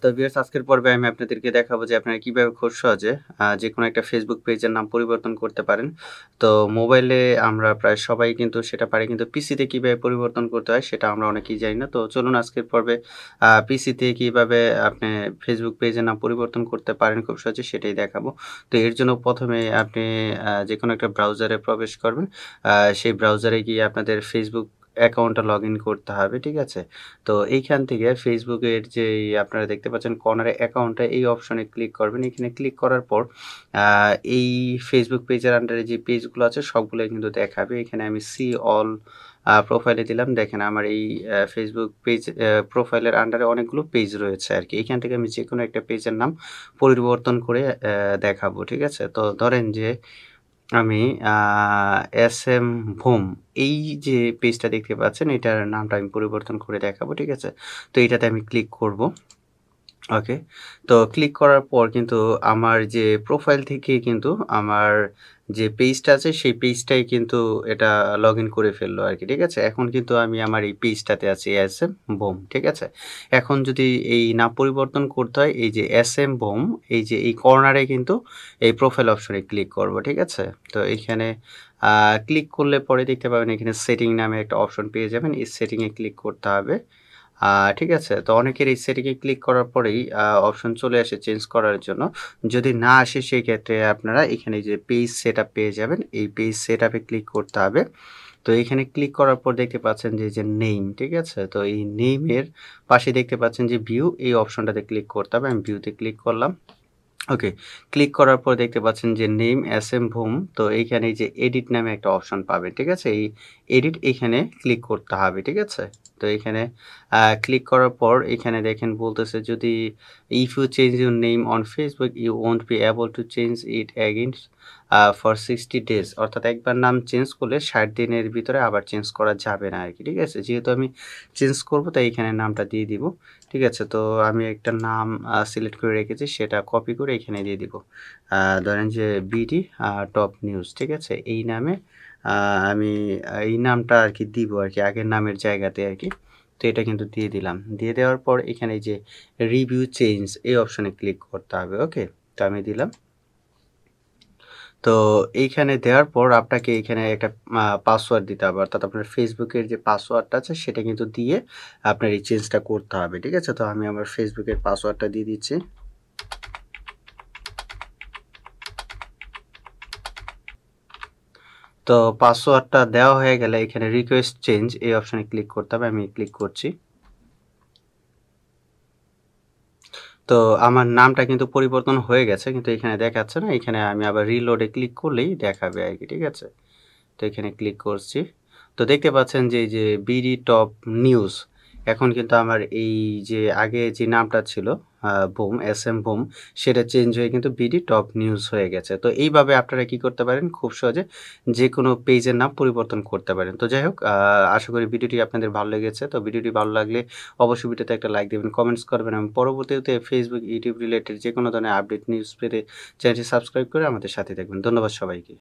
তো ভিউয়ার্স আজকের পর্বে আমি আপনাদেরকে দেখাবো যে আপনারা কিভাবে খুব সহজে যেকোনো একটা ফেসবুক পেজের নাম পরিবর্তন করতে পারেন। তো মোবাইলে আমরা প্রায় সবাই কিন্তু সেটা পারি কিন্তু পিসিতে কিভাবে পরিবর্তন করতে হয় সেটা আমরা অনেকেই জানি না। তো চলুন আজকের পর্বে পিসিতে কিভাবে আপনি ফেসবুক পেজের নাম পরিবর্তন করতে পারেন খুব সহজে সেটাই দেখাবো। তো এর জন্য ১ম এ আপনি যেকোনো একটা ব্রাউজারে প্রবেশ করবেন। আ সেই ব্রাউজারে গিয়ে আপনাদের ফেসবুক অ্যাকাউন্টটা লগইন করতে হবে। ঠিক আছে? তো এইখান থেকে ফেসবুকের যেই আপনারা দেখতে পাচ্ছেন কর্নারে অ্যাকাউন্টে এই অপশনে ক্লিক করবেন। এখানে ক্লিক করার পর আ এই ফেসবুক পেজের আন্ডারে যে পেজগুলো আছে সবগুলাই কিন্তু দেখাবে। এখানে আমি সি অল প্রোফাইলে দিলাম। দেখেন আমার এই ফেসবুক পেজ প্রোফাইলের আন্ডারে অনেকগুলো পেজ রয়েছে আরকি। এখান থেকে আমি যেকোনো একটা পেজের নাম পরিবর্তন করে দেখাবো। ঠিক আছে? তো ধরেন যে আমি আ এসএম ভুম এই যে পেজটা দেখতে পাচ্ছেন এটার নামটা আমি পরিবর্তন করে দেখাবো। ঠিক আছে? তো এটাতে আমি ক্লিক করব। ওকে। তো ক্লিক করার পর কিন্তু আমার যে প্রোফাইল থেকে কিন্তু আমার যে পেজটা আছে সেই পেজটাই কিন্তু এটা লগইন করে ফেললো আরকি। ঠিক আছে? এখন কিন্তু আমি আমার এই পেজটাতে আছি এসএম বুম। ঠিক আছে? এখন যদি এই নাম পরিবর্তন করতে হয় এই যে এসএম বুম এই যে এই কর্নারে কিন্তু এই প্রোফাইল অপশনে ক্লিক করব। ঠিক আছে? তো এইখানে আ ক্লিক করলে পরে দেখতে পাবেন এখানে সেটিং নামে একটা অপশন পেয়ে যাবেন। এই সেটিং এ ক্লিক করতে হবে। আ ঠিক আছে? তো অনেকের এই সেটিং এ ক্লিক করার পরেই অপশন চলে আসে চেঞ্জ করার জন্য। যদি না আসে সেই ক্ষেত্রে আপনারা এখানে যে পেজ সেটআপ পেয়ে যাবেন। এই পেজ সেটআপ এ ক্লিক করতে হবে। তো এখানে ক্লিক করার পর দেখতে পাচ্ছেন যে এই যে নেইম, ঠিক আছে? তো এই নেইম এর পাশে দেখতে পাচ্ছেন যে ভিউ এই অপশনটাতে ক্লিক করতে হবে। আমি ভিউতে ক্লিক করলাম। ওকে। ক্লিক করার পর দেখতে পাচ্ছেন যে নেম এসএম ভুম। তো এইখানে এই যে এডিট নামে একটা অপশন পাবেন। ঠিক আছে? এই এডিট এখানে ক্লিক করতে হবে। ঠিক আছে? তো এখানে ক্লিক করার পর এখানে দেখেন বলতেছে যদি if you change your name on Facebook you won't be able to change it again for 60 days অর্থাৎ একবার নাম চেঞ্জ করলে ৬০ দিনের ভিতরে আবার চেঞ্জ করা যাবে না আরকি। ঠিক আছে? যেহেতু আমি চেঞ্জ করব তাই এখানে নামটা দিয়ে দিব। ঠিক আছে? তো আমি একটা নাম সিলেক্ট করে রেখেছি সেটা কপি করে এখানে দিয়ে দিব। ধরেন যে বিডি টপ নিউজ। ঠিক আছে? এই নামে আ আমি এই নামটা আরকি দিব আরকি আগের নামের জায়গাতে আরকি। তো এটা কিন্তু দিয়ে দিলাম। দিয়ে দেওয়ার পর এখানে এই যে রিভিউ চেঞ্জ এই অপশনে ক্লিক করতে হবে। ওকে? তো আমি দিলাম। তো এইখানে দেওয়ার পর আপনাকে এইখানে একটা পাসওয়ার্ড দিতে হবে। অর্থাৎ আপনার Facebook এর যে পাসওয়ার্ডটা আছে সেটা কিন্তু দিয়ে আপনার এই চেঞ্জটা করতে হবে। ঠিক আছে? তো আমি আমার Facebook এর পাসওয়ার্ডটা দিয়ে দিচ্ছি। তো পাসওয়ার্ডটা দেওয়া হয়ে গেলে এখানে রিকোয়েস্ট চেঞ্জ এই অপশনে ক্লিক করতে হবে। আমি ক্লিক করছি। তো আমার নামটা কিন্তু পরিবর্তন হয়ে গেছে। কিন্তু এখানে দেখাচ্ছে না। এখানে আমি আবার রিলোড এ ক্লিক করলেই দেখাবে আরকি। ঠিক আছে? তো এখানে ক্লিক করছি। তো দেখতে পাচ্ছেন যে এই যে বিডি টপ নিউজ এখন কিন্তু আমার এই যে আগে যে নামটা ছিল বুম এসএম বুম সেটা চেঞ্জ হয়ে কিন্তু বিডি টপ নিউজ হয়ে গেছে। তো এইভাবে আপনারা কি করতে পারেন খুব সহজে যেকোনো পেজের নাম পরিবর্তন করতে পারেন। তো যাই হোক আশা করি ভিডিওটি আপনাদের ভালো লেগেছে। তো ভিডিওটি ভালো লাগলে অবশ্যই ভিডিওতে একটা লাইক দিবেন, কমেন্টস করবেন এবং পরবর্তীতে Facebook, YouTube রিলেটেড যেকোনো ধরনের আপডেট নিউজ পেতে চ্যানেলটি সাবস্ক্রাইব করে আমাদের সাথে থাকবেন। ধন্যবাদ সবাইকে।